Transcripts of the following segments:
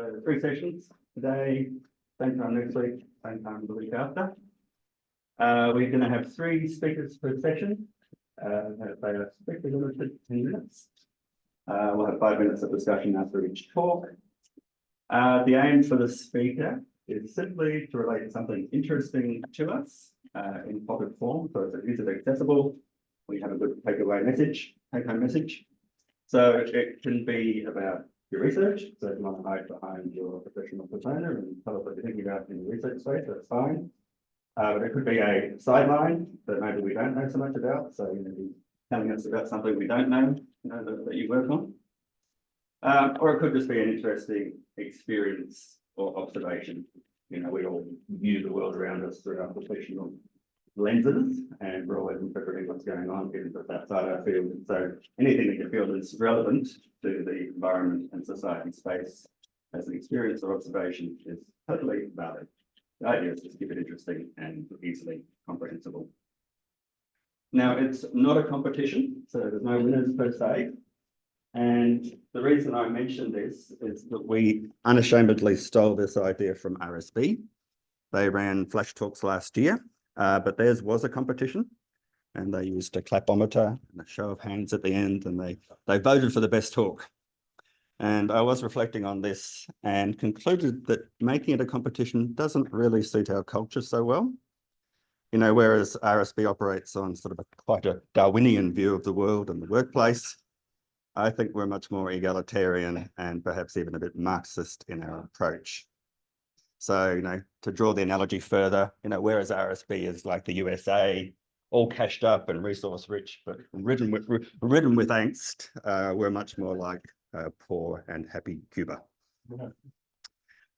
So 3 sessions today, same time next week, same time the week after. We're going to have 3 speakers per session. They are strictly limited to 10 minutes. We'll have 5 minutes of discussion after each talk. The aim for the speaker is simply to relate something interesting to us in topic form, so it's easily accessible. We have a good take-home message. So it can be about your research. So if you want to hide behind your professional persona and tell us what you're thinking about in the research space, that's fine. But it could be a sideline that maybe we don't know so much about. So you know, telling us about something we don't know, that you work on. Or it could just be an interesting experience or observation. You know, we all view the world around us through our professional lenses, and we're always interpreting what's going on even if outside our field. So anything that you feel is relevant to the environment and society space as an experience or observation is totally valid. The idea is just to keep it interesting and easily comprehensible. Now, it's not a competition, so there's no winners per se. And the reason I mention this is that we unashamedly stole this idea from RSB. They ran flash talks last year, but theirs was a competition, and they used a clapometer and a show of hands at the end, and they voted for the best talk. And I was reflecting on this and concluded that making it a competition doesn't really suit our culture so well. You know, whereas RSB operates on sort of quite a Darwinian view of the world and the workplace, I think we're much more egalitarian and perhaps even a bit Marxist in our approach. So, you know, to draw the analogy further, you know, whereas RSB is like the USA, all cashed up and resource rich, but ridden with angst, we're much more like poor and happy Cuba. Yeah.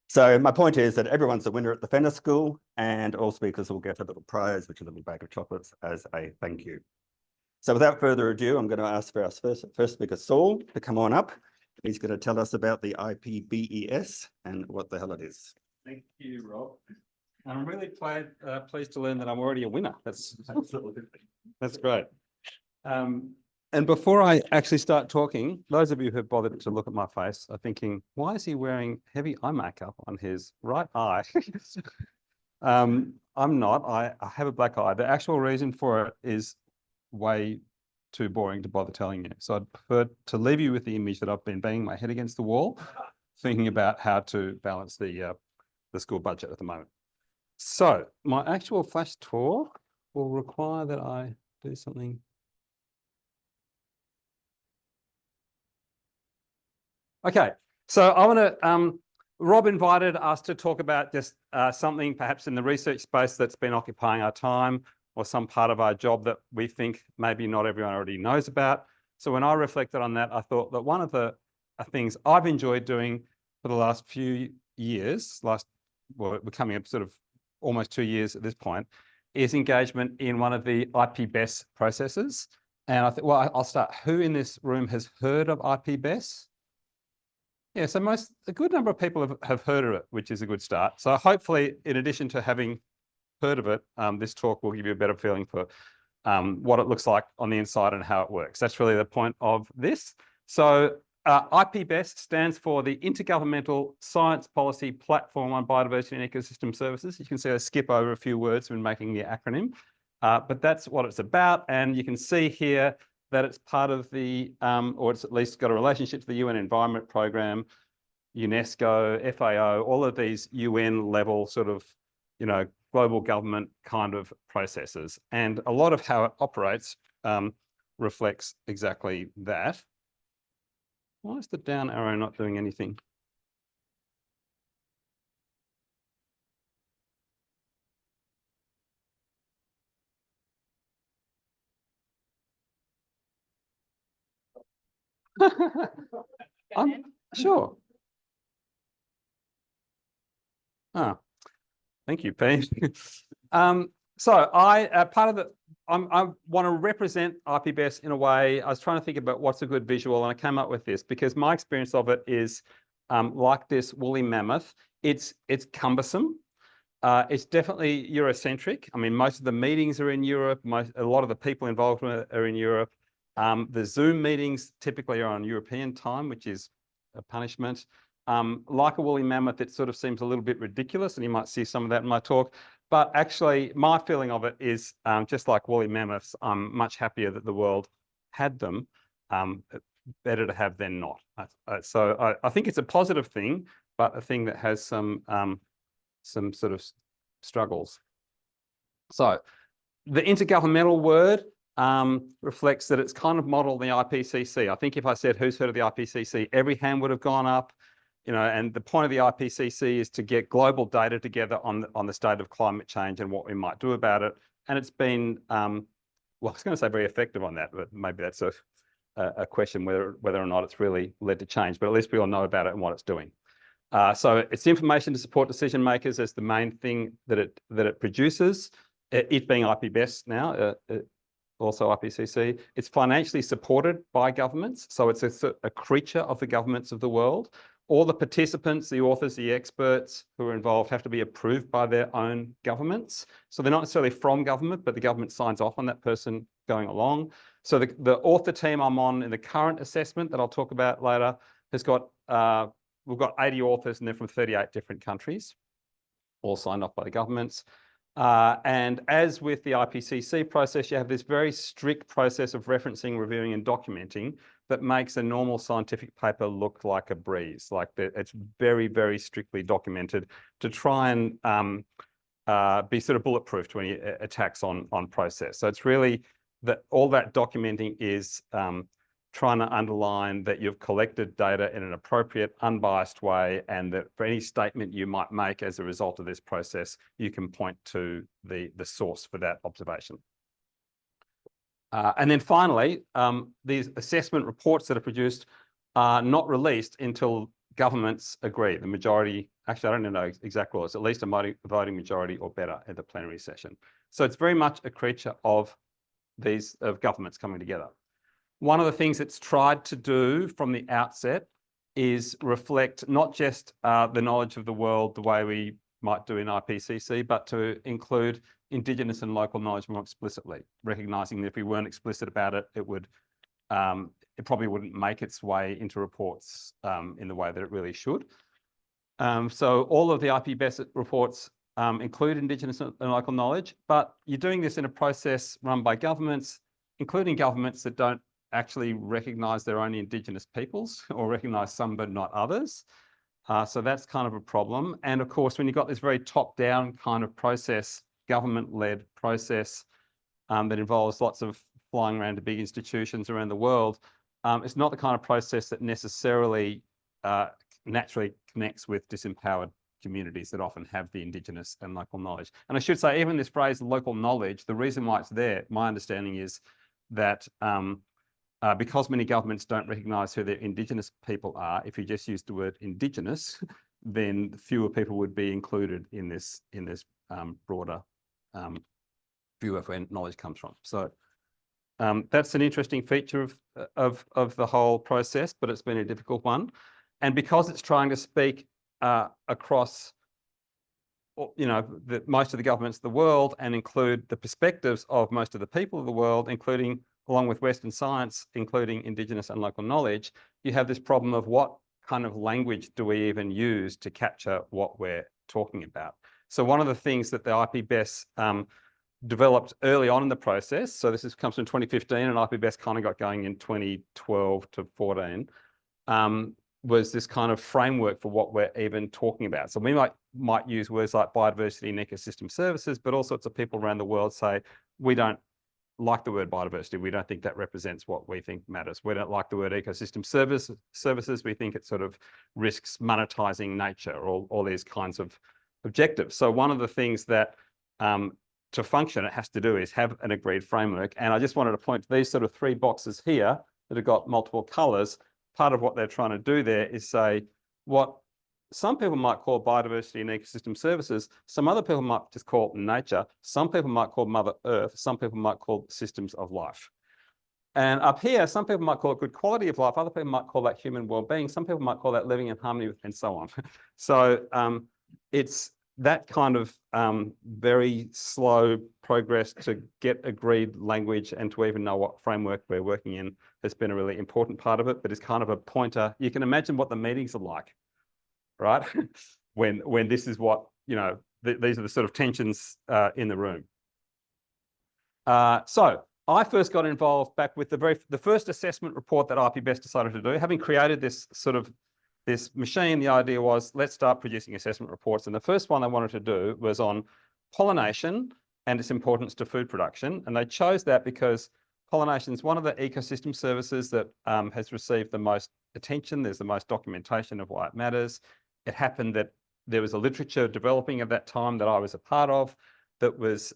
So my point is that everyone's a winner at the Fenner School, and all speakers will get a little prize, which is a little bag of chocolates, as a thank you. So without further ado, I'm going to ask for our first speaker, Saul, to come on up. He's going to tell us about the IPBES and what the hell it is. Thank you, Rob. I'm really pleased to learn that I'm already a winner. That's great. And before I actually start talking, those of you who have bothered to look at my face are thinking, why is he wearing heavy eye makeup on his right eye? I'm not. I have a black eye. The actual reason for it is way too boring to bother telling you. So I'd prefer to leave you with the image that I've been banging my head against the wall, thinking about how to balance the school budget at the moment. So my actual flash tour will require that I do something. Okay, so I want to, Rob invited us to talk about just something perhaps in the research space that's been occupying our time, or some part of our job that we think maybe not everyone already knows about. So when I reflected on that, I thought that one of the things I've enjoyed doing for the last few years, well, we're coming up sort of almost 2 years at this point, is engagement in one of the IPBES processes. And I think, well, I'll start. Who in this room has heard of IPBES? Yeah, so a good number of people have heard of it, which is a good start. So hopefully, in addition to having heard of it, this talk will give you a better feeling for what it looks like on the inside and how it works. That's really the point of this. So IPBES stands for the Intergovernmental Science Policy Platform on Biodiversity and Ecosystem Services. You can see I skip over a few words when making the acronym, but that's what it's about. And you can see here that it's part of the, or it's at least got a relationship to the UN Environment Programme, UNESCO, FAO, all of these UN level sort of, you know, global government kind of processes. And a lot of how it operates reflects exactly that. Why is the down arrow not doing anything? I'm sure. Oh, thank you, Pete. So I want to represent IPBES in a way. I was trying to think about what's a good visual, and I came up with this because my experience of it is like this woolly mammoth. It's cumbersome. It's definitely Eurocentric. I mean, most of the meetings are in Europe. A lot of the people involved are in Europe. The Zoom meetings typically are on European time, which is a punishment. Like a woolly mammoth, it sort of seems a little bit ridiculous, and you might see some of that in my talk. But actually, my feeling of it is just like woolly mammoths, I'm much happier that the world had them. Better to have than not. So I think it's a positive thing, but a thing that has some sort of struggles. So the intergovernmental word reflects that it's kind of modeled the IPCC. I think if I said, who's heard of the IPCC, every hand would have gone up. And the point of the IPCC is to get global data together on the state of climate change and what we might do about it. And it's been, well, I was going to say very effective on that, but maybe that's a question whether or not it's really led to change, but at least we all know about it and what it's doing. So it's information to support decision makers as the main thing that it produces. It being IPBES now, also IPCC. It's financially supported by governments, so it's a creature of the governments of the world. All the participants, the authors, the experts who are involved have to be approved by their own governments. So they're not necessarily from government, but the government signs off on that person going along. So the author team I'm on in the current assessment that I'll talk about later has got, we've got 80 authors and they're from 38 different countries, all signed off by the governments. And as with the IPCC process, you have this very strict process of referencing, reviewing and documenting that makes a normal scientific paper look like a breeze. Like it's very, very strictly documented to try and be sort of bulletproof to any attacks on process. So it's really that all that documenting is trying to underline that you've collected data in an appropriate, unbiased way, and that for any statement you might make as a result of this process, you can point to the source for that observation. And then finally, these assessment reports that are produced are not released until governments agree. The majority, actually, I don't know exact rules, at least a voting majority or better at the plenary session. So it's very much a creature of governments coming together. One of the things it's tried to do from the outset is reflect not just the knowledge of the world the way we might do in IPCC, but to include Indigenous and local knowledge more explicitly, recognising that if we weren't explicit about it, it probably wouldn't make its way into reports in the way that it really should. So all of the IPBES reports include Indigenous and local knowledge, but you're doing this in a process run by governments, including governments that don't actually recognise their own Indigenous peoples or recognise some but not others. So that's kind of a problem. And of course, when you've got this very top-down kind of process, government-led process that involves lots of flying around to big institutions around the world, it's not the kind of process that necessarily naturally connects with disempowered communities that often have the Indigenous and local knowledge. And I should say, even this phrase, local knowledge, the reason why it's there, my understanding is that because many governments don't recognise who their Indigenous people are, if you just use the word Indigenous, then fewer people would be included in this broader view of where knowledge comes from. So that's an interesting feature of the whole process, but it's been a difficult one. And because it's trying to speak across, most of the governments of the world and include the perspectives of most of the people of the world, including, along with Western science, including Indigenous and local knowledge, you have this problem of what kind of language do we even use to capture what we're talking about. So one of the things that the IPBES developed early on in the process, so this comes from 2015 and IPBES kind of got going in 2012 to 14, was this kind of framework for what we're even talking about. So we might use words like biodiversity and ecosystem services, but all sorts of people around the world say, we don't like the word biodiversity. We don't think that represents what we think matters. We don't like the word ecosystem services. We think it sort of risks monetizing nature, or all these kinds of objectives. So one of the things that to function it has to do is have an agreed framework. And I just wanted to point to these sort of three boxes here that have got multiple colors. Part of what they're trying to do there is say what some people might call biodiversity and ecosystem services, some other people might just call nature, some people might call Mother Earth, some people might call systems of life. And up here, some people might call it good quality of life, other people might call that human well-being, some people might call that living in harmony with, and so on. So it's that kind of very slow progress to get agreed language and to even know what framework we're working in has been a really important part of it, but it's kind of a pointer. You can imagine what the meetings are like right? when this is what, you know, these are the sort of tensions in the room. So I first got involved back with the first assessment report that IPBES decided to do. Having created this machine, the idea was, let's start producing assessment reports. And the first one they wanted to do was on pollination and its importance to food production. And they chose that because pollination is one of the ecosystem services that has received the most attention. There's the most documentation of why it matters. It happened that there was a literature developing at that time that I was a part of that was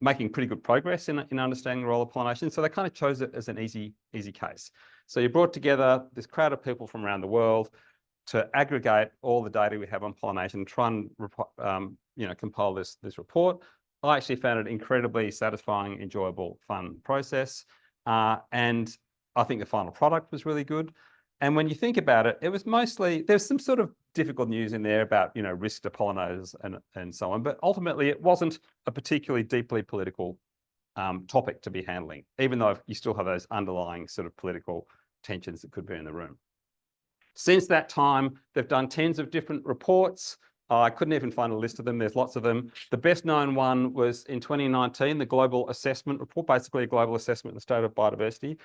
making pretty good progress in understanding the role of pollination. So they kind of chose it as an easy case. So you brought together this crowd of people from around the world to aggregate all the data we have on pollination, try and compile this report. I actually found it incredibly satisfying, enjoyable, fun process. And I think the final product was really good. And when you think about it, it was mostly, there's some sort of difficult news in there about, you know, risk to pollinators and so on. But ultimately, it wasn't a particularly deeply political topic to be handling, even though you still have those underlying sort of political tensions that could be in the room. Since that time, they've done tens of different reports. I couldn't even find a list of them. There's lots of them. The best known one was in 2019, the Global Assessment Report, basically a global assessment of the state of biodiversity.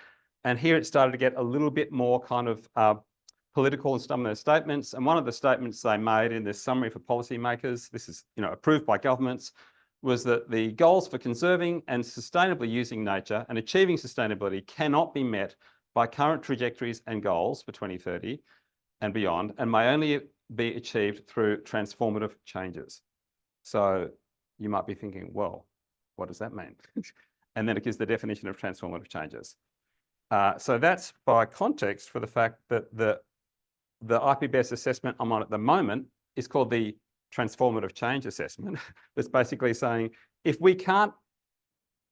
And here it started to get a little bit more kind of political in some of those statements. And one of the statements they made in this summary for policymakers, this is, you know, approved by governments, was that the goals for conserving and sustainably using nature and achieving sustainability cannot be met by current trajectories and goals for 2030 and beyond, and may only be achieved through transformative changes. So you might be thinking, well, what does that mean? And then it gives the definition of transformative changes. So that's by context for the fact that the IPBES assessment I'm on at the moment is called the transformative change assessment. That's basically saying, if we can't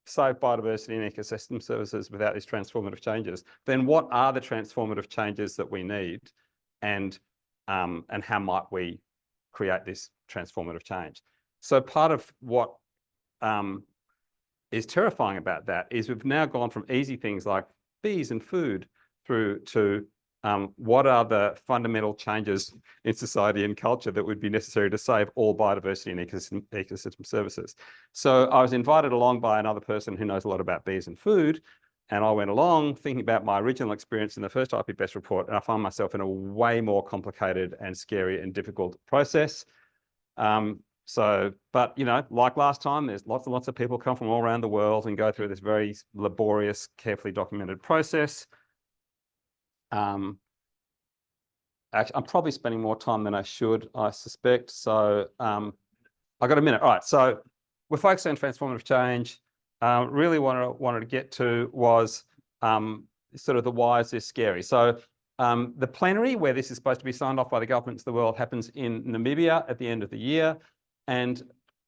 save biodiversity and ecosystem services without these transformative changes, then what are the transformative changes that we need, and how might we create this transformative change? So part of what is terrifying about that is we've now gone from easy things like bees and food through to what are the fundamental changes in society and culture that would be necessary to save all biodiversity and ecosystem services. So I was invited along by another person who knows a lot about bees and food, and I went along thinking about my original experience in the first IPBES report, and I found myself in a way more complicated and scary and difficult process. But you know, like last time, there's lots and lots of people come from all around the world and go through this very laborious, carefully documented process. Actually, I'm probably spending more time than I should, I suspect. So I got a minute. All right. So we're focusing on transformative change. Really wanted to get to was sort of the why is this scary. So the plenary, where this is supposed to be signed off by the governments of the world, happens in Namibia at the end of the year. And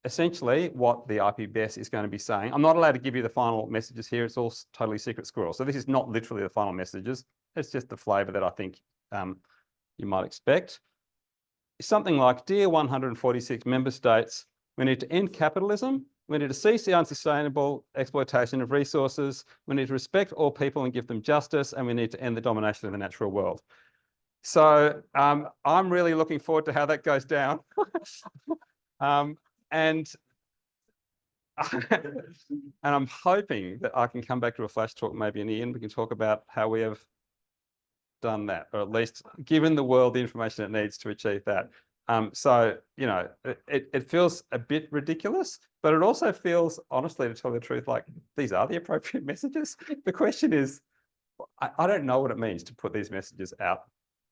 essentially what the IPBES is going to be saying, I'm not allowed to give you the final messages here. It's all totally secret squirrel. So this is not literally the final messages. It's just the flavour that I think you might expect. Something like, dear 146 member states, we need to end capitalism. We need to cease the unsustainable exploitation of resources. We need to respect all people and give them justice. And we need to end the domination of the natural world. So I'm really looking forward to how that goes down. And I'm hoping that I can come back to a flash talk maybe in the end. We can talk about how we have done that, or at least given the world the information it needs to achieve that. So, you know, it feels a bit ridiculous, but it also feels, honestly, to tell the truth, like these are the appropriate messages. The question is, I don't know what it means to put these messages out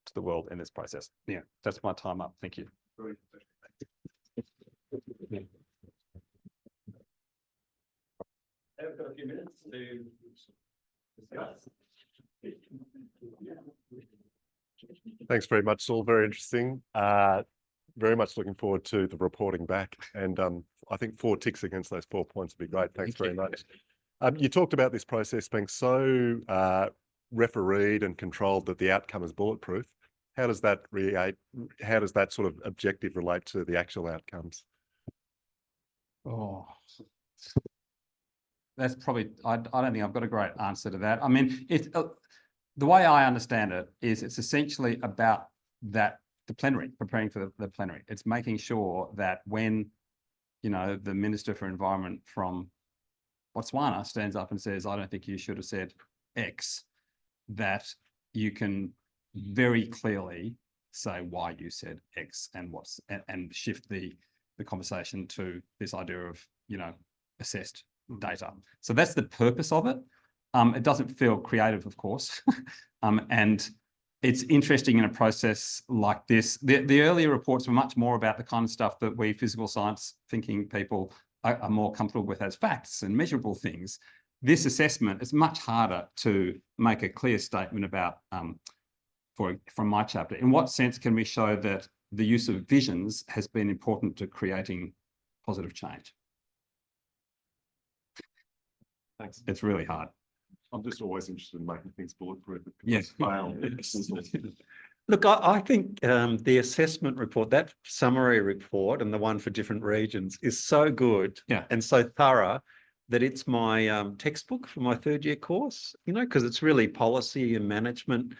to the world in this process. Yeah, that's my time up. Thank you. Yeah. I've got a few minutes to discuss. Thanks very much, Saul. Very interesting. Very much looking forward to the reporting back. And I think 4 ticks against those 4 points would be great. Thanks very much. You talked about this process being so refereed and controlled that the outcome is bulletproof. How does that how does that sort of objective relate to the actual outcomes? Oh, that's probably, I don't think I've got a great answer to that. I mean, it's the way I understand it is it's essentially about that the plenary, preparing for the plenary. It's making sure that when, you know, the Minister for Environment from Botswana stands up and says, I don't think you should have said X, that you can very clearly say why you said X and and shift the conversation to this idea of, you know, assessed data. So that's the purpose of it. It doesn't feel creative, of course. And it's interesting in a process like this. The earlier reports were much more about the kind of stuff that we physical science thinking people are more comfortable with as facts and measurable things. This assessment is much harder to make a clear statement about from my chapter. In what sense can we show that the use of visions has been important to creating positive change? Thanks. It's really hard. I'm just always interested in making things bulletproof. Yes. Look, I think the assessment report, that summary report and the one for different regions is so good and so thorough that it's my textbook for my third year course, you know, because it's really policy and management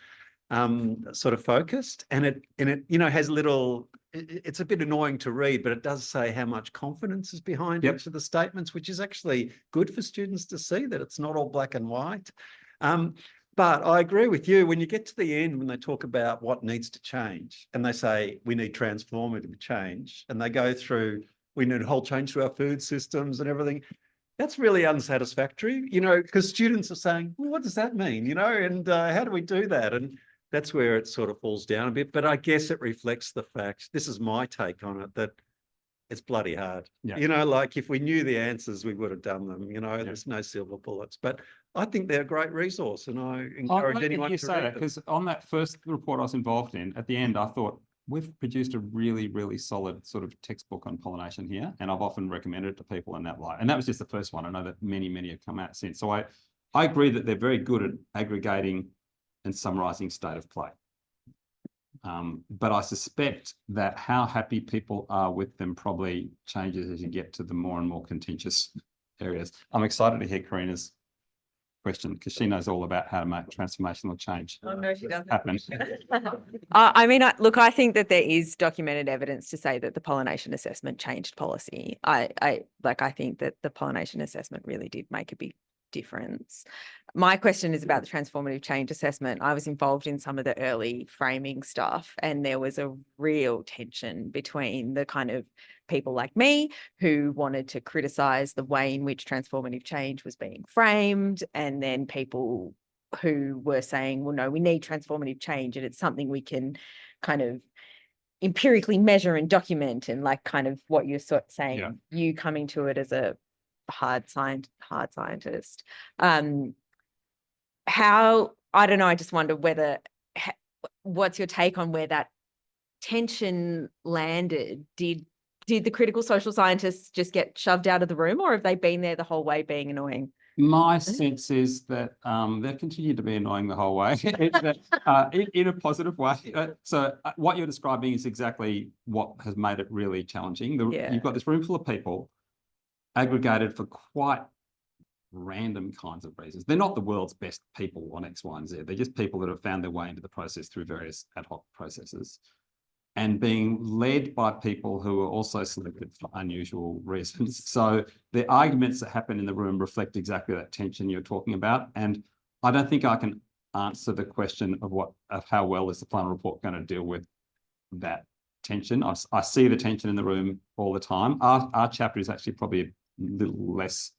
sort of focused, and it you know has little. It's a bit annoying to read, but it does say how much confidence is behind each of the statements, which is actually good for students to see that it's not all black and white. But I agree with you. When you get to the end, when they talk about what needs to change, and they say we need transformative change, and they go through, we need a whole change to our food systems and everything. That's really unsatisfactory, you know, because students are saying, well, what does that mean, you know, and how do we do that? And that's where it sort of falls down a bit. But I guess it reflects the fact, this is my take on it, that it's bloody hard. You know, like if we knew the answers, we would have done them, you know, there's no silver bullets. But I think they're a great resource, and I encourage anyone to read it. Because on that first report I was involved in, at the end, I thought, we've produced a really, really solid sort of textbook on pollination here, and I've often recommended it to people in that light. And that was just the first one. I know that many, many have come out since. So I agree that they're very good at aggregating and summarising state of play. But I suspect that how happy people are with them probably changes as you get to the more and more contentious areas. I'm excited to hear Karina's question, because she knows all about how to make transformational change happen. I mean, look, I think that there is documented evidence to say that the pollination assessment changed policy. I think that the pollination assessment really did make a big difference. My question is about the transformative change assessment. I was involved in some of the early framing stuff, and there was a real tension between the kind of people like me who wanted to criticize the way in which transformative change was being framed, and then people who were saying, well, no, we need transformative change, and it's something we can kind of empirically measure and document, and like kind of what you're sort of saying, you coming to it as a hard scientist. How, I don't know, I just wonder whether, what's your take on where that tension landed? Did the critical social scientists just get shoved out of the room, or have they been there the whole way being annoying? My sense is that they've continued to be annoying the whole way in a positive way. So what you're describing is exactly what has made it really challenging. You've got this room full of people aggregated for quite random kinds of reasons. They're not the world's best people on X, Y, and Z. They're just people that have found their way into the process through various ad hoc processes, and being led by people who are also selected for unusual reasons. So the arguments that happen in the room reflect exactly that tension you're talking about. And I don't think I can answer the question of how well is the final report going to deal with that tension. I see the tension in the room all the time. Our chapter is actually probably a little less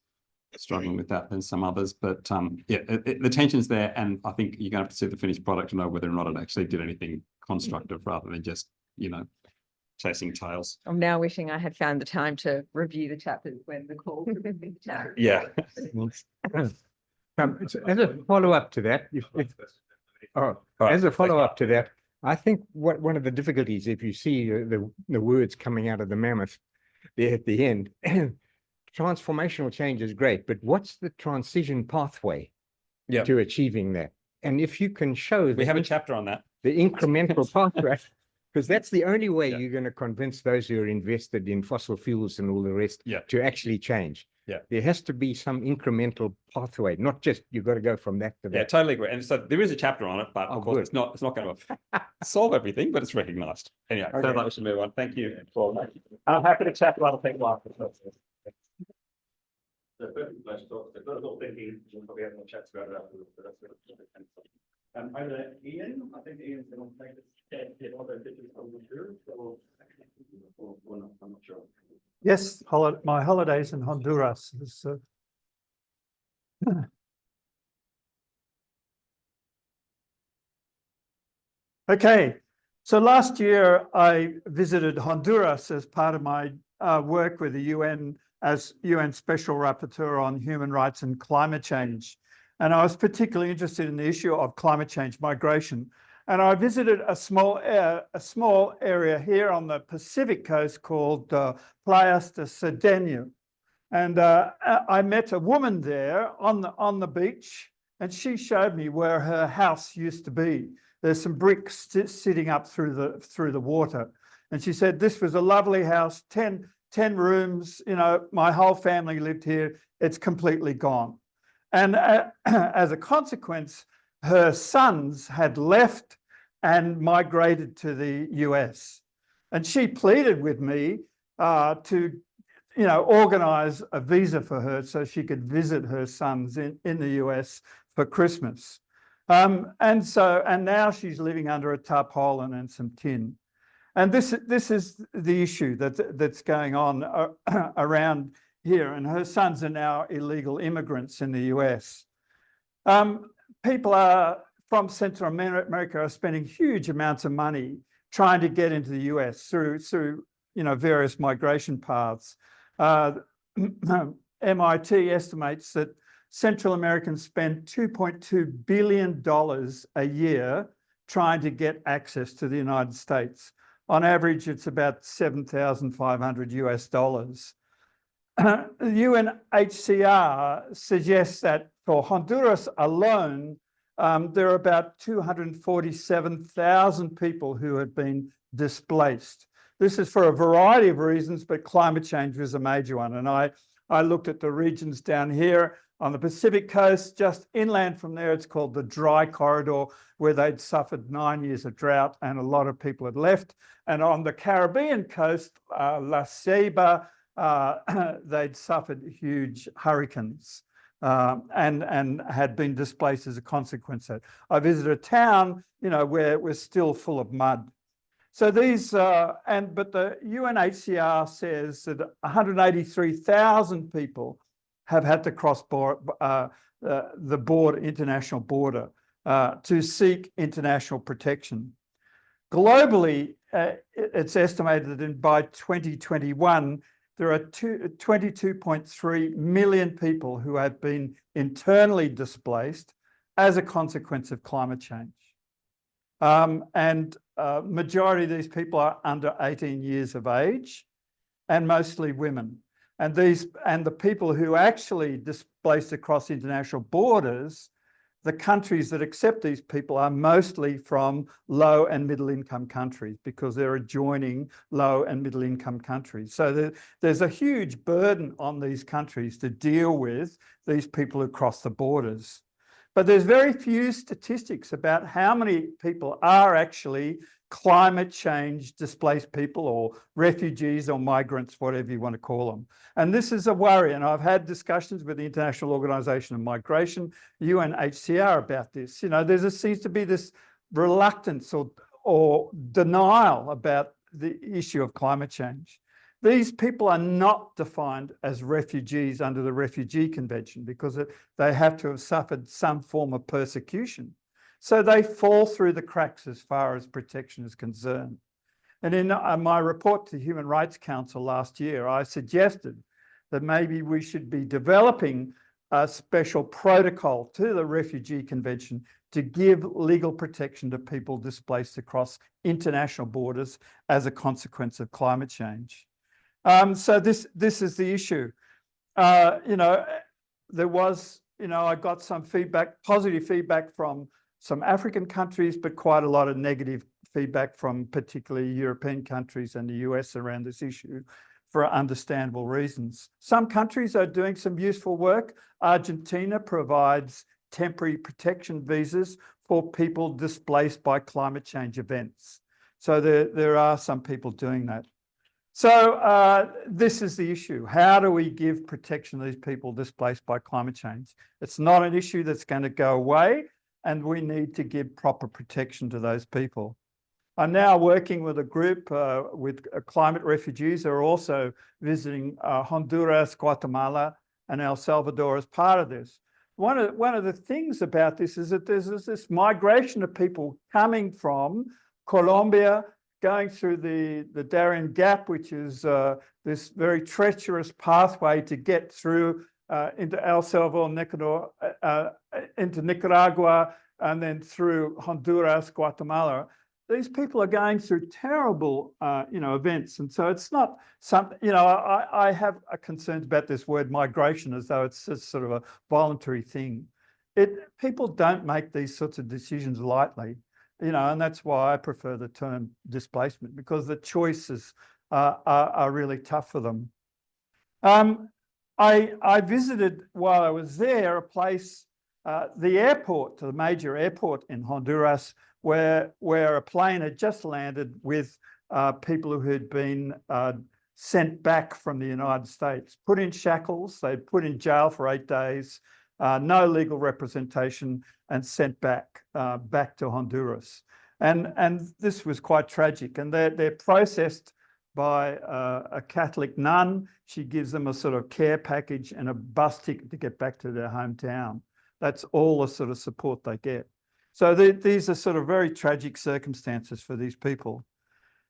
struggling with that than some others, but the tension's there, and I think you're going to have to see the finished product to know whether or not it actually did anything constructive rather than just, you know, chasing tails. I'm now wishing I had found the time to review the chapters when the call for the chapter. Yeah. As a follow-up to that, as a follow-up to that, I think one of the difficulties, if you see the words coming out of the mammoth there at the end, transformational change is great, but what's the transition pathway to achieving that? And if you can show We have a chapter on that. the incremental pathway, because that's the only way you're going to convince those who are invested in fossil fuels and all the rest to actually change. Yeah. There has to be some incremental pathway, not just you've got to go from that to Yeah, that. totally agree. And so there is a chapter on it, but Oh, of course good. it's not going to solve everything, but it's recognised. Anyway, Okay. sounds like we should move on. Thank you. I'm happy to chat to other people after. The perfect place to talk. They've got a little thinking. We'll probably have more chats about it afterwards. But that's good. Over there, Ian. I think Ian's going to take us get all those pictures from the tour. Or not, I'm not sure. Yes, my holidays in Honduras is okay. So last year I visited Honduras as part of my work with the UN as UN Special Rapporteur on Human Rights and Climate Change. And I was particularly interested in the issue of climate change migration. And I visited a small area here on the Pacific coast called Playas de Cerdeña. And I met a woman there on the beach, and she showed me where her house used to be. There's some bricks sitting up through the water. And she said, this was a lovely house, 10 rooms, you know, my whole family lived here. It's completely gone. And as a consequence, her sons had left and migrated to the US. And she pleaded with me to, you know, organize a visa for her so she could visit her sons in the US for Christmas. And now she's living under a tarpaulin and some tin. And this is the issue that's going on around here. And her sons are now illegal immigrants in the US. People from Central America are spending huge amounts of money trying to get into the US through you know, various migration paths. MIT estimates that Central Americans spend $2.2 billion a year trying to get access to the United States. On average, it's about $7,500 US. The UNHCR suggests that for Honduras alone, there are about 247,000 people who have been displaced. This is for a variety of reasons, but climate change was a major one. And I looked at the regions down here on the Pacific coast, just inland from there, it's called the dry corridor, where they'd suffered 9 years of drought and a lot of people had left. And on the Caribbean coast, La Ceiba, they'd suffered huge hurricanes and had been displaced as a consequence of it. I visited a town, you know, where it was still full of mud. So these, but the UNHCR says that 183,000 people have had to cross the international border to seek international protection. Globally, it's estimated that by 2021, there are 22.3 million people who have been internally displaced as a consequence of climate change. Majority of these people are under 18 years of age and mostly women. And the people who actually displaced across international borders, the countries that accept these people are mostly from low and middle income countries because they're adjoining low and middle income countries. So there's a huge burden on these countries to deal with these people who cross the borders. But there's very few statistics about how many people are actually climate change displaced people or refugees or migrants, whatever you want to call them. And this is a worry. And I've had discussions with the International Organization of Migration, UNHCR, about this. You know, there seems to be this reluctance or denial about the issue of climate change. These people are not defined as refugees under the Refugee Convention because they have to have suffered some form of persecution. So they fall through the cracks as far as protection is concerned. And in my report to Human Rights Council last year, I suggested that maybe we should be developing a special protocol to the Refugee Convention to give legal protection to people displaced across international borders as a consequence of climate change. So this is the issue. You know, there was, you know, I got some feedback, positive feedback from some African countries, but quite a lot of negative feedback from particularly European countries and the US around this issue. for understandable reasons. Some countries are doing some useful work. Argentina provides temporary protection visas for people displaced by climate change events. So there are some people doing that. So this is the issue. How do we give protection to these people displaced by climate change? It's not an issue that's going to go away, and we need to give proper protection to those people. I'm now working with a group with climate refugees who are also visiting Honduras, Guatemala, and El Salvador as part of this. One of the things about this is that there's this migration of people coming from Colombia, going through the Darien Gap, which is this very treacherous pathway to get through into El Salvador, into Nicaragua, and then through Honduras, Guatemala. These people are going through terrible, events. And so it's not something, I have a concern about this word migration as though it's just sort of a voluntary thing. People don't make these sorts of decisions lightly, and that's why I prefer the term displacement, because the choices are really tough for them. I visited, while I was there, a place, the major airport in Honduras, where a plane had just landed with people who had been sent back from the United States, put in shackles, they'd put in jail for 8 days, no legal representation, and sent back to Honduras. And this was quite tragic. And they're processed by a Catholic nun. She gives them a sort of care package and a bus ticket to get back to their hometown. That's all the sort of support they get. So these are sort of very tragic circumstances for these people.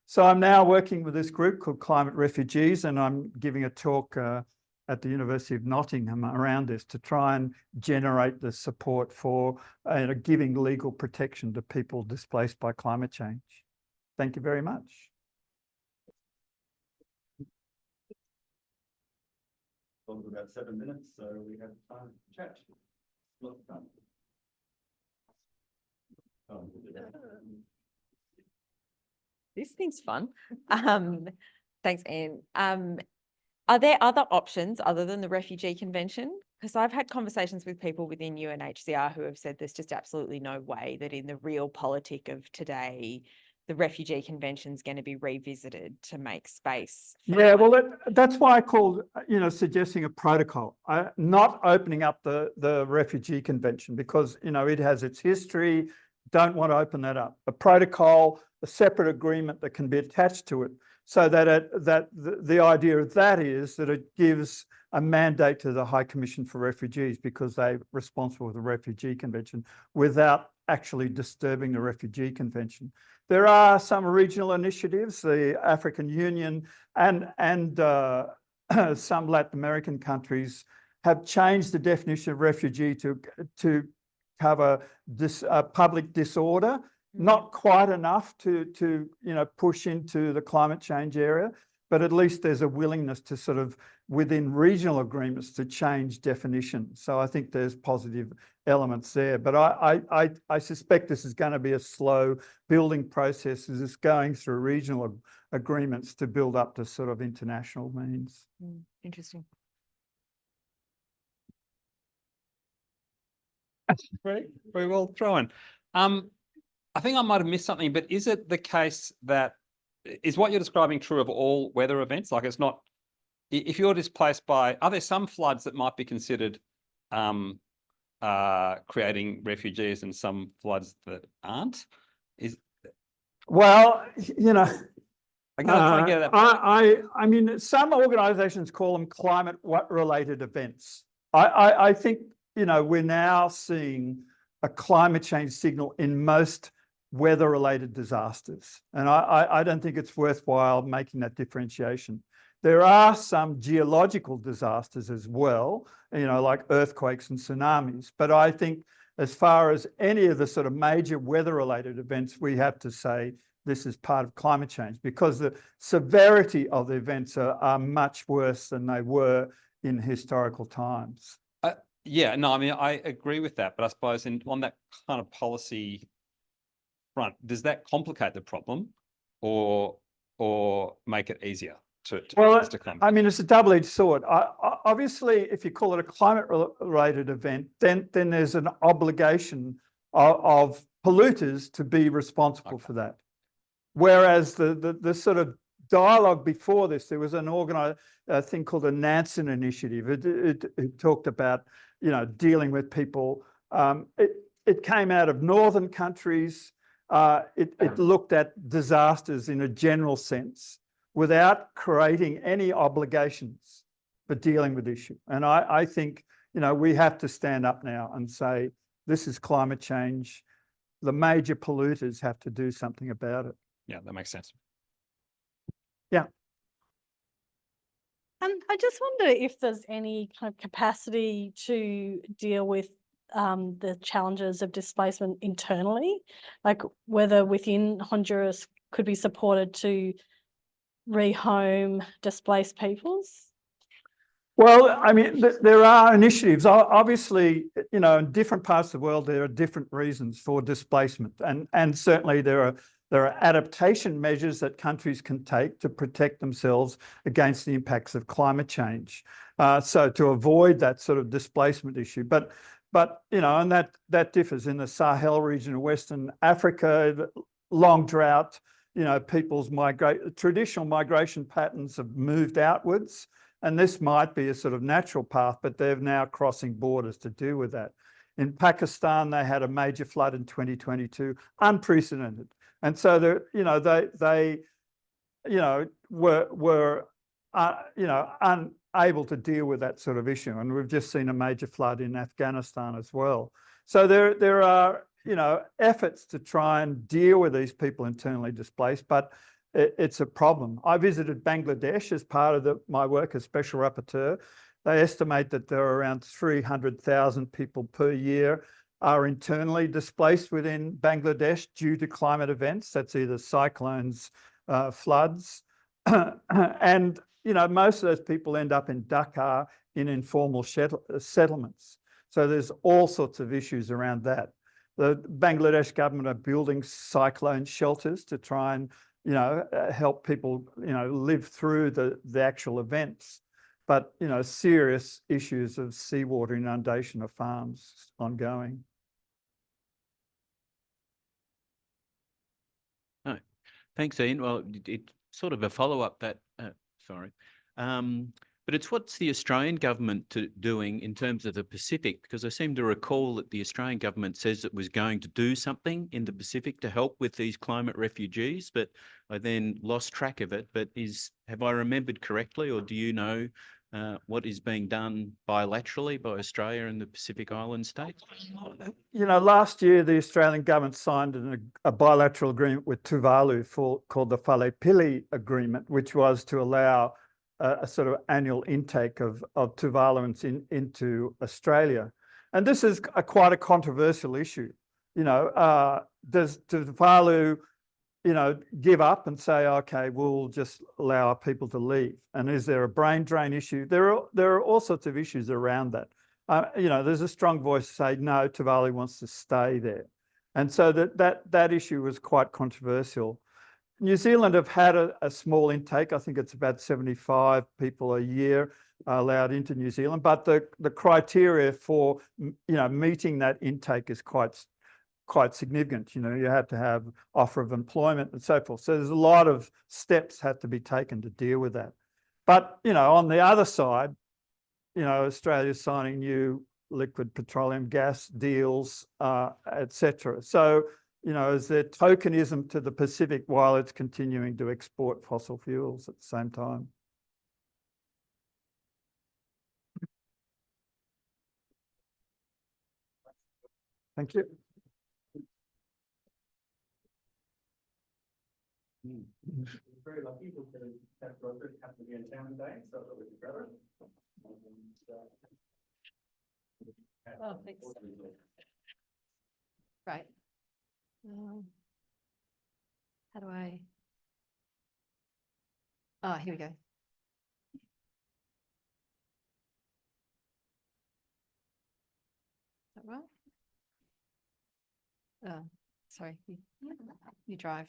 So I'm now working with this group called Climate Refugees, and I'm giving a talk at the University of Nottingham around this to try and generate the support for giving legal protection to people displaced by climate change. Thank you very much. Well, we've about 7 minutes, so we have time to chat. Lots of time. This thing's fun. Thanks, Anne. Are there other options other than the Refugee Convention? Because I've had conversations with people within UNHCR who have said there's just absolutely no way that in the real politic of today, the Refugee Convention is going to be revisited to make space. Yeah, well, that's why I called, suggesting a protocol, not opening up the Refugee Convention, because, it has its history. Don't want to open that up. A protocol, a separate agreement that can be attached to it, so that the idea of that is that it gives a mandate to the High Commission for Refugees, because they're responsible for the Refugee Convention, without actually disturbing the Refugee Convention. There are some regional initiatives, the African Union and some Latin American countries have changed the definition of refugee to cover this public disorder, not quite enough to push into the climate change area, but at least there's a willingness to sort of, within regional agreements, to change definitions. So I think there's positive elements there, but I suspect this is going to be a slow building process as it's going through regional agreements to build up to sort of international means. Interesting. Very well thrown. I think I might have missed something, but is it the case that, is what you're describing true of all weather events? Like, it's not, if you're displaced by, are there some floods that might be considered creating refugees and some floods that aren't? Well, I'm going to try and get that. I mean, some organisations call them climate-related events. I think, we're now seeing a climate change signal in most weather-related disasters. And I don't think it's worthwhile making that differentiation. There are some geological disasters as well, like earthquakes and tsunamis. But I think as far as any of the sort of major weather-related events, we have to say this is part of climate change, because the severity of the events are much worse than they were in historical times. Yeah, no, I mean, I agree with that, but I suppose on that kind of policy front, does that complicate the problem or make it easier? Well, Mr. Clement? I mean, it's a double-edged sword. Obviously, if you call it a climate-related event, then there's an obligation of polluters to be responsible for that. Whereas the sort of dialogue before this, there was an organized thing called the Nansen Initiative. It talked about, dealing with people. It came out of northern countries. It looked at disasters in a general sense without creating any obligations for dealing with the issue. And I think, we have to stand up now and say, this is climate change. The major polluters have to do something about it. Yeah, that makes sense. Yeah. And I just wonder if there's any kind of capacity to deal with the challenges of displacement internally, like whether within Honduras could be supported to rehome displaced peoples? Well, I mean, there are initiatives. Obviously, in different parts of the world, there are different reasons for displacement. And certainly there are adaptation measures that countries can take to protect themselves against the impacts of climate change. So to avoid that sort of displacement issue. But and that differs in the Sahel region of Western Africa, long drought, people's traditional migration patterns have moved outwards. And this might be a sort of natural path, but they're now crossing borders to deal with that. In Pakistan, they had a major flood in 2022, unprecedented. And so they were unable to deal with that sort of issue. And we've just seen a major flood in Afghanistan as well. So there are, efforts to try and deal with these people internally displaced, but it's a problem. I visited Bangladesh as part of my work as special rapporteur. They estimate that there are around 300,000 people per year are internally displaced within Bangladesh due to climate events. That's either cyclones, floods. And, most of those people end up in Dhaka in informal settlements. So there's all sorts of issues around that. The Bangladesh government are building cyclone shelters to try and help people, live through the actual events. But, serious issues of seawater inundation of farms ongoing. Oh, thanks, Ian. Well, it's sort of a follow-up that, but it's what's the Australian government doing in terms of the Pacific? Because I seem to recall that the Australian government says it was going to do something in the Pacific to help with these climate refugees, but I then lost track of it. But have I remembered correctly, or do you know what is being done bilaterally by Australia and the Pacific Island states? Last year, the Australian government signed a bilateral agreement with Tuvalu called the Falepili Agreement, which was to allow a sort of annual intake of Tuvaluans into Australia. And this is quite a controversial issue. Does Tuvalu, give up and say, okay, we'll just allow our people to leave? And is there a brain drain issue? There are all sorts of issues around that. There's a strong voice to say, no, Tuvalu wants to stay there. And so that issue was quite controversial. New Zealand have had a small intake. I think it's about 75 people a year allowed into New Zealand, but the criteria for meeting that intake is quite significant. You have to have offer of employment and so forth. So there's a lot of steps have to be taken to deal with that. But on the other side, Australia's signing new liquid petroleum gas deals, etc. So is there tokenism to the Pacific while it's continuing to export fossil fuels at the same time? Thank you. Very lucky to have Broderick come to be in town today, so I thought we could grab it. Oh, thanks. Right. How do I? Oh, here we go. Is that right? Oh, sorry. You drive.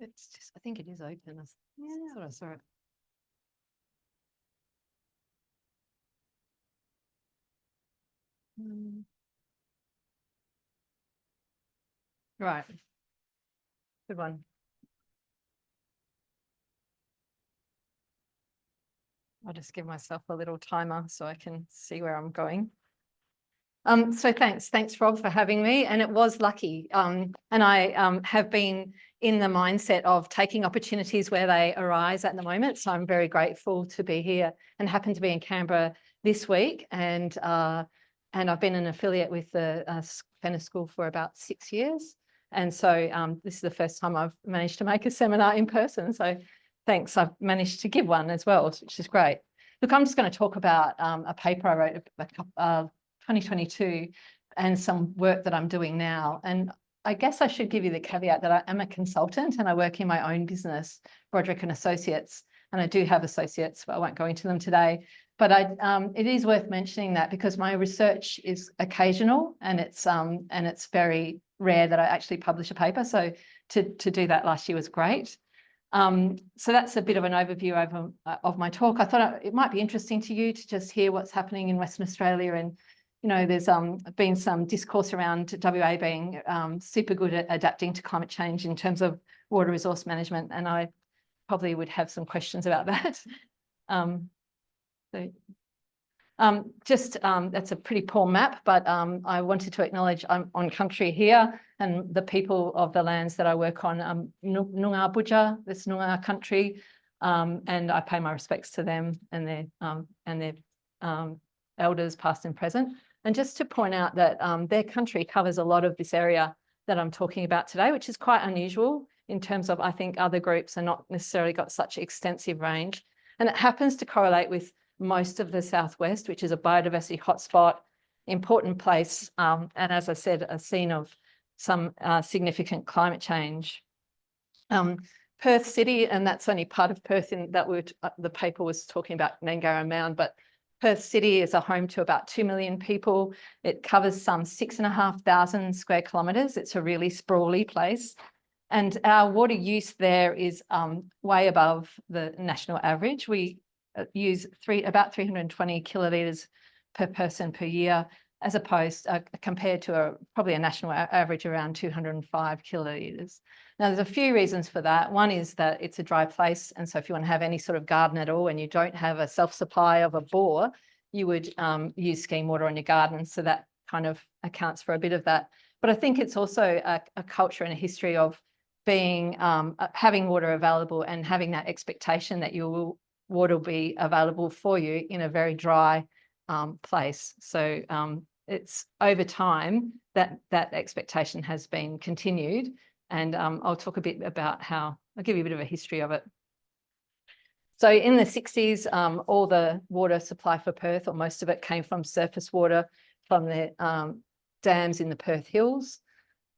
It's just, I think it is open. I thought I saw it. Right. Good one. I'll just give myself a little timer so I can see where I'm going. So thanks Rob for having me, and it was lucky. And I have been in the mindset of taking opportunities where they arise at the moment. So I'm very grateful to be here and happen to be in Canberra this week. And I've been an affiliate with the Fenner School for about 6 years. And so this is the first time I've managed to make a seminar in person. So thanks, I've managed to give one as well, which is great. Look, I'm just going to talk about a paper I wrote 2022 and some work that I'm doing now. And I guess I should give you the caveat that I am a consultant and I work in my own business, Broderick and Associates, and I do have associates, but I won't go into them today. But it is worth mentioning that because my research is occasional and it's very rare that I actually publish a paper. So to do that last year was great. So that's a bit of an overview of my talk. I thought it might be interesting to you to just hear what's happening in Western Australia. And, you know, there's been some discourse around WA being super good at adapting to climate change in terms of water resource management. And I probably would have some questions about that. That's a pretty poor map, but I wanted to acknowledge I'm on country here, and the people of the lands that I work on, Noongar Budja, this Noongar country, and I pay my respects to them and their elders past and present. And just to point out that their country covers a lot of this area that I'm talking about today, which is quite unusual in terms of, I think other groups are not necessarily got such extensive range. And it happens to correlate with most of the Southwest, which is a biodiversity hotspot, important place, and as I said, a scene of some significant climate change. Perth City, and that's only part of Perth in that the paper was talking about Nangara Mound, but Perth City is a home to about 2 million people. It covers some 6,500 square kilometres. It's a really sprawly place. And our water use there is way above the national average. We use about 320 kilolitres per person per year, as opposed compared to probably a national average around 205 kilolitres. Now, there's a few reasons for that. One is that it's a dry place. And so if you want to have any sort of garden at all and you don't have a self-supply of a bore, you would use scheme water on your garden. So that kind of accounts for a bit of that. But I think it's also a culture and a history of being having water available and having that expectation that your water will be available for you in a very dry place. So it's over time that expectation has been continued. And I'll talk a bit about I'll give you a bit of a history of it. So in the 60s, all the water supply for Perth, or most of it, came from surface water from the dams in the Perth Hills.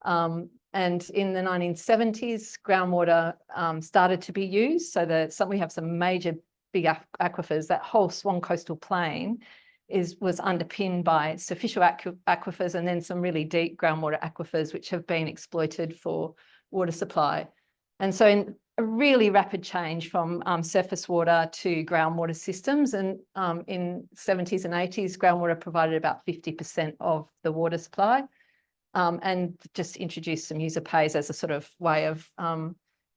And in the 1970s, groundwater started to be used. So we have some major big aquifers. That whole Swan Coastal Plain was underpinned by superficial aquifers and then some really deep groundwater aquifers, which have been exploited for water supply. And so in a really rapid change from surface water to groundwater systems, and in 70s and 80s, groundwater provided about 50% of the water supply, and just introduced some user pays as a sort of way of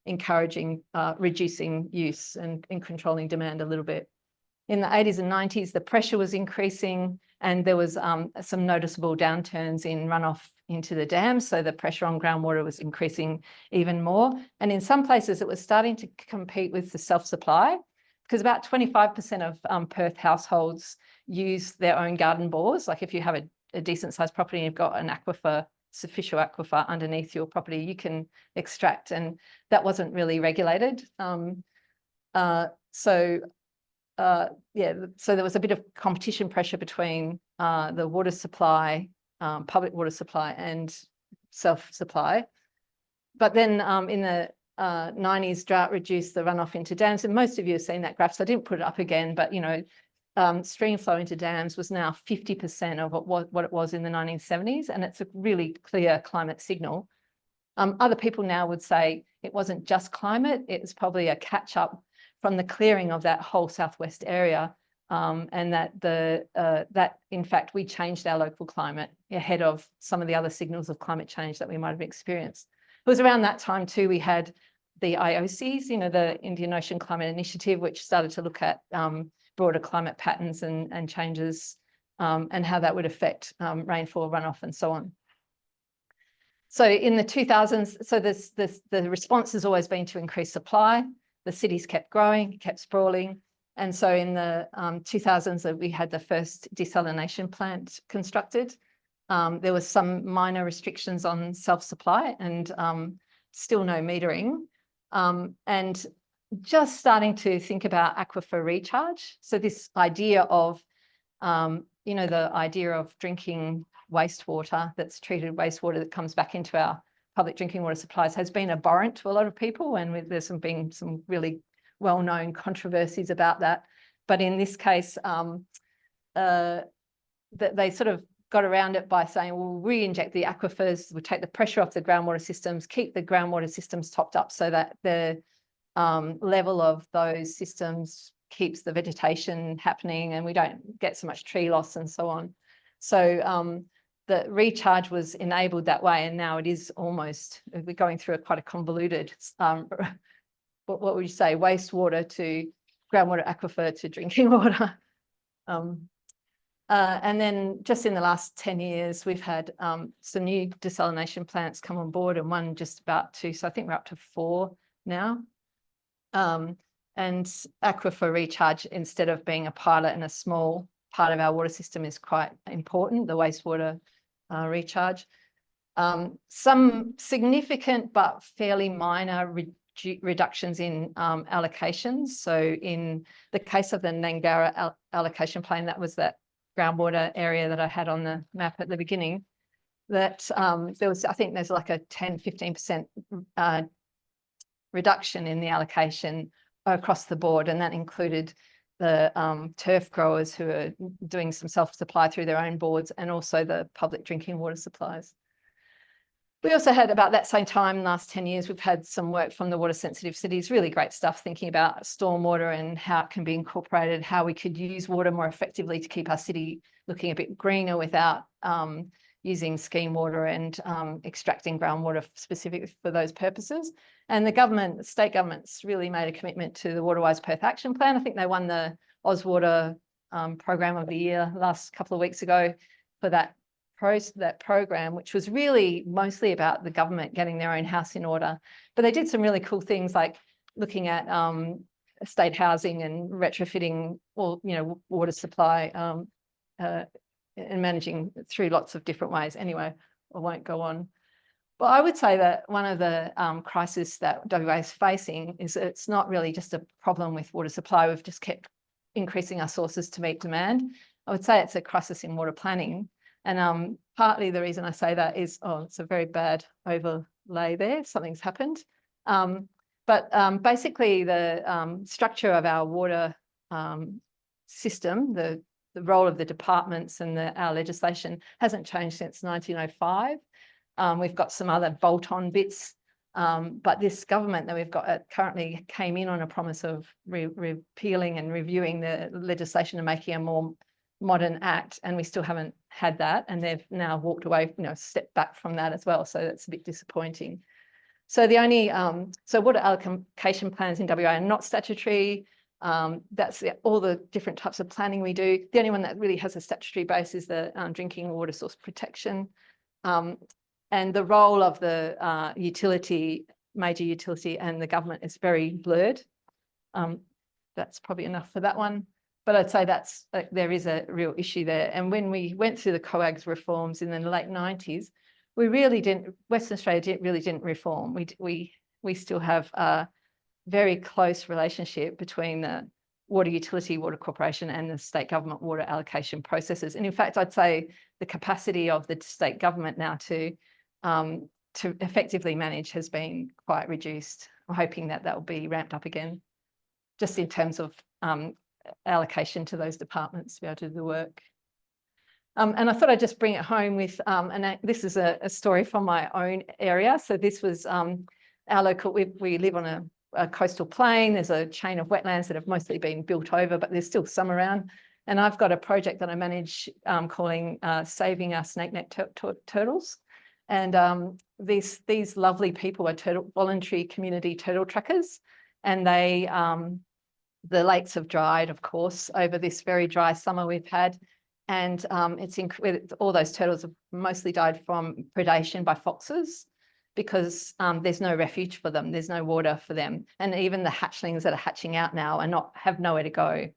encouraging reducing use and controlling demand a little bit. In the 80s and 90s, the pressure was increasing and there was some noticeable downturns in runoff into the dams. So the pressure on groundwater was increasing even more. And in some places, it was starting to compete with the self-supply, because about 25% of Perth households use their own garden bores. Like if you have a decent sized property and you've got an aquifer, superficial aquifer underneath your property, you can extract, and that wasn't really regulated. So there was a bit of competition pressure between the water supply, public water supply, and self-supply. But then in the 90s, drought reduced the runoff into dams, and most of you have seen that graph, so I didn't put it up again, but you know, stream flow into dams was now 50% of what it was in the 1970s, and it's a really clear climate signal. Other people now would say it wasn't just climate, it was probably a catch up from the clearing of that whole southwest area, and that in fact we changed our local climate ahead of some of the other signals of climate change that we might have experienced. It was around that time too we had the IOCs, you know, the Indian Ocean Climate Initiative, which started to look at broader climate patterns and changes, and how that would affect rainfall, runoff, and so on. So in the 2000s, so the response has always been to increase supply. The cities kept growing, kept sprawling. And so in the 2000s, we had the first desalination plant constructed. There was some minor restrictions on self-supply and still no metering. And just starting to think about aquifer recharge. So this idea of, you know, the idea of drinking wastewater, that's treated wastewater that comes back into our public drinking water supplies, has been abhorrent to a lot of people, and there's been some really well-known controversies about that. But in this case, that they sort of got around it by saying, we'll re-inject the aquifers, we'll take the pressure off the groundwater systems, keep the groundwater systems topped up so that the level of those systems keeps the vegetation happening and we don't get so much tree loss and so on. So the recharge was enabled that way, and now it is almost, we're going through quite a convoluted, what would you say, wastewater to groundwater aquifer to drinking water. And then just in the last 10 years, we've had some new desalination plants come on board, and one just about to, so I think we're up to 4 now. And aquifer recharge, instead of being a pilot and a small part of our water system, is quite important, the wastewater recharge. Some significant but fairly minor reductions in allocations. So in the case of the Nangara allocation plan, that was that groundwater area that I had on the map at the beginning, that there was, I think there's like a 10-15% reduction in the allocation across the board, and that included the turf growers who are doing some self-supply through their own boards, and also the public drinking water supplies. We also had, about that same time, last 10 years, we've had some work from the water sensitive cities, really great stuff, thinking about stormwater and how it can be incorporated, how we could use water more effectively to keep our city looking a bit greener without using scheme water and extracting groundwater specifically for those purposes. And the government, state governments, really made a commitment to the Waterwise Perth Action Plan. I think they won the Auswater Program of the Year last couple of weeks ago for that program, which was really mostly about the government getting their own house in order. But they did some really cool things, like looking at state housing and retrofitting, or, you know, water supply and managing through lots of different ways. Anyway, I won't go on. Well, I would say that one of the crises that WA is facing is that it's not really just a problem with water supply. We've just kept increasing our sources to meet demand. I would say it's a crisis in water planning. And partly the reason I say that is, oh, it's a very bad overlay there. Something's happened. But basically the structure of our water system, the role of the departments and our legislation hasn't changed since 1905. We've got some other bolt-on bits, but this government that we've got currently came in on a promise of repealing and reviewing the legislation and making a more modern act, and we still haven't had that, and they've now walked away, you know, stepped back from that as well, so that's a bit disappointing. So the only so water allocation plans in WA are not statutory. That's all the different types of planning we do. The only one that really has a statutory base is the drinking water source protection, and the role of the utility, major utility, and the government is very blurred. That's probably enough for that one. But I'd say that's there is a real issue there. And when we went through the COAGS reforms in the late 90s, we really didn't, Western Australia really didn't reform. We still have a very close relationship between the water utility, water corporation, and the state government water allocation processes. And in fact, I'd say the capacity of the state government now to effectively manage has been quite reduced. I'm hoping that that will be ramped up again, just in terms of allocation to those departments to be able to do the work. And I thought I'd just bring it home with, this is a story from my own area. So this was our local, we live on a coastal plain. There's a chain of wetlands that have mostly been built over, but there's still some around. And I've got a project that I manage calling Saving Our Snake Neck Turtles. And these lovely people are voluntary community turtle trackers. And they, the lakes have dried, of course, over this very dry summer we've had. And all those turtles have mostly died from predation by foxes because there's no refuge for them. There's no water for them. And even the hatchlings that are hatching out now have nowhere to go.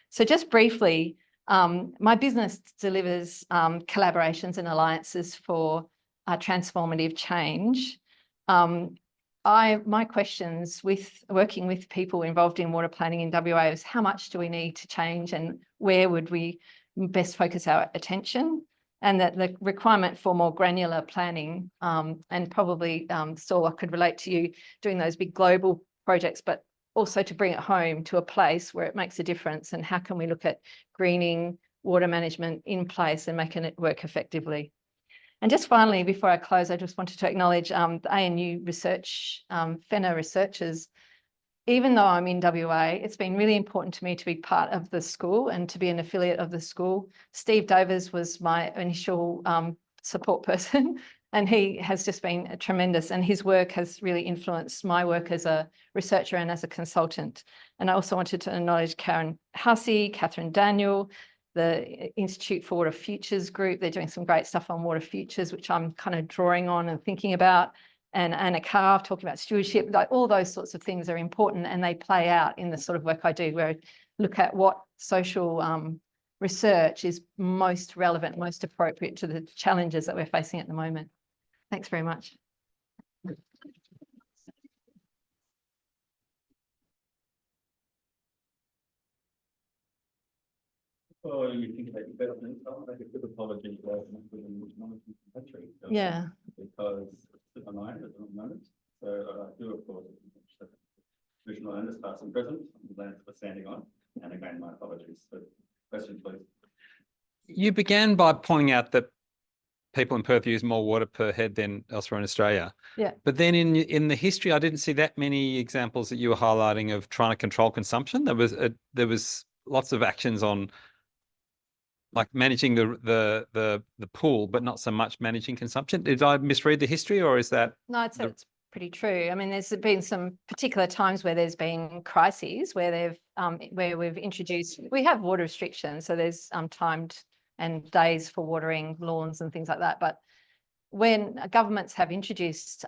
So just briefly, my business delivers collaborations and alliances for transformative change. My questions with working with people involved in water planning in WA is how much do we need to change and where would we best focus our attention, and that the requirement for more granular planning and probably Saul, I could relate to you doing those big global projects, but also to bring it home to a place where it makes a difference, and how can we look at greening water management in place and making it work effectively. And just finally, before I close, I just wanted to acknowledge the ANU research, Fenner researchers. Even though I'm in WA, it's been really important to me to be part of the school and to be an affiliate of the school. Steve Dovers was my initial support person, and he has just been tremendous, and his work has really influenced my work as a researcher and as a consultant. And I also wanted to acknowledge Karen Hussey, Catherine Daniel, the Institute for Water Futures group. They're doing some great stuff on water futures, which I'm kind of drawing on and thinking about. And Anna Carr talking about stewardship, like all those sorts of things are important, and they play out in the sort of work I do, where I look at what social research is most relevant, most appropriate to the challenges that we're facing at the moment. Thanks very much. Well, you think about development, I'll make a good apology to those within the monitoring country. Yeah. Because it's at the moment. So I do, of course, traditional owners, past and present, the lands we're standing on. And again, my apologies. But question, please. You began by pointing out that people in Perth use more water per head than elsewhere in Australia. Yeah. But then in the history, I didn't see that many examples that you were highlighting of trying to control consumption. There was lots of actions on like managing the pool, but not so much managing consumption. Did I misread the history, or is that? No, it's pretty true. I mean, there's been some particular times where there's been crises where where we've introduced, we have water restrictions, so there's timed and days for watering lawns and things like that. But when governments have introduced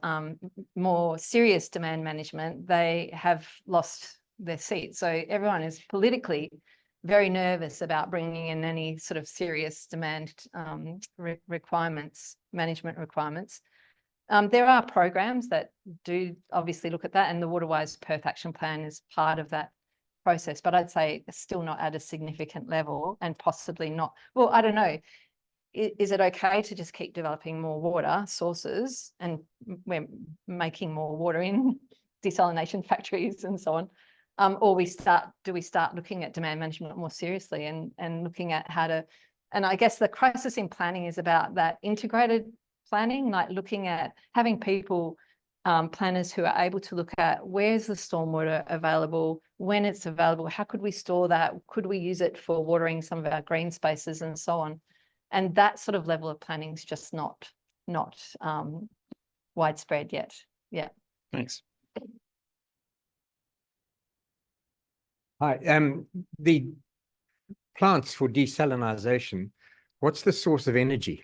more serious demand management, they have lost their seat. So everyone is politically very nervous about bringing in any sort of serious demand requirements, management requirements. There are programs that do obviously look at that, and the Waterwise Perth Action Plan is part of that process, but I'd say it's still not at a significant level, and possibly not. Well, I don't know. Is it okay to just keep developing more water sources, and we're making more water in desalination factories and so on? Or do we start looking at demand management more seriously and looking at how to, and I guess the crisis in planning is about that integrated planning, like looking at having people, planners who are able to look at where's the stormwater available, when it's available, how could we store that, could we use it for watering some of our green spaces and so on. And that sort of level of planning is just not widespread yet. Yeah. Thanks. Hi, the plants for desalination, what's the source of energy?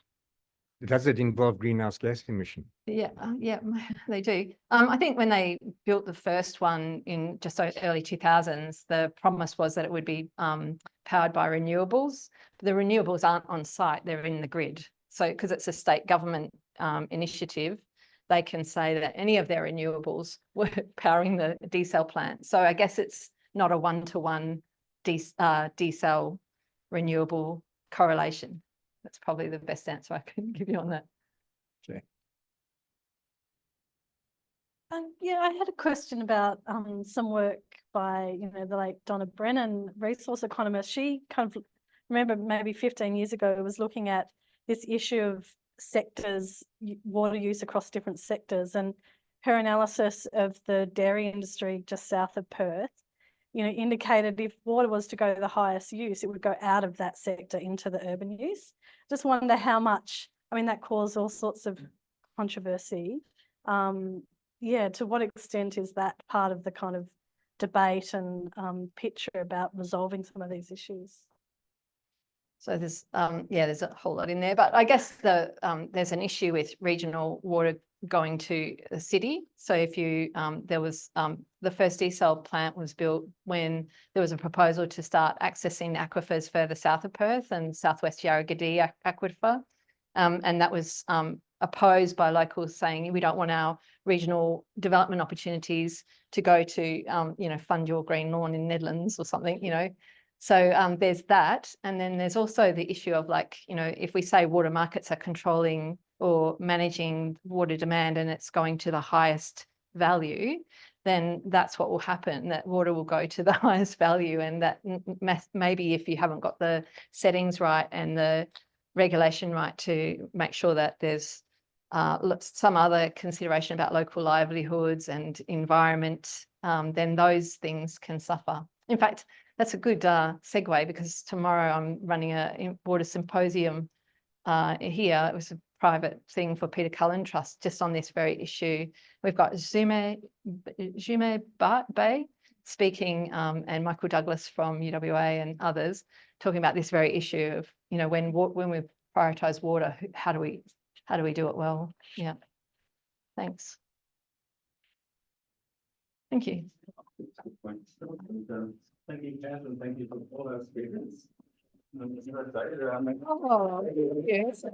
Does it involve greenhouse gas emission? Yeah, yeah, they do. I think when they built the first one in just early 2000s, the promise was that it would be powered by renewables. But the renewables aren't on site, they're in the grid. So because it's a state government initiative, they can say that any of their renewables were powering the desal plant. So I guess it's not a one-to-one desal renewable correlation. That's probably the best answer I can give you on that. Okay. Yeah, I had a question about some work by, the late Donna Brennan, resource economist. She kind of remember maybe 15 years ago, it was looking at this issue of sectors, water use across different sectors, and her analysis of the dairy industry just south of Perth, you know, indicated if water was to go to the highest use, it would go out of that sector into the urban use. Just wonder how much, I mean, that caused all sorts of controversy. Yeah, to what extent is that part of the kind of debate and picture about resolving some of these issues? So there's there's a whole lot in there, but I guess there's an issue with regional water going to the city. So if you there was the first desal plant was built when there was a proposal to start accessing the aquifers further south of Perth and southwest Yarragadee aquifer, and that was opposed by locals saying we don't want our regional development opportunities to go to you know, fund your green lawn in Nedlands or something, you know. So there's that. And then there's also the issue of, like, you know, if we say water markets are controlling or managing water demand and it's going to the highest value, then that's what will happen, that water will go to the highest value. And that maybe if you haven't got the settings right and the regulation right to make sure that there's some other consideration about local livelihoods and environment, then those things can suffer. In fact, that's a good segue, because tomorrow I'm running a water symposium here. It was a private thing for Peter Cullen Trust just on this very issue. We've got Jume Bay speaking, and Michael Douglas from UWA and others talking about this very issue of, you know, when we prioritise water, how do we do it well? Yeah. Thanks. Thank you. Thank you, Kath, and thank you for all our speakers. Oh, yes.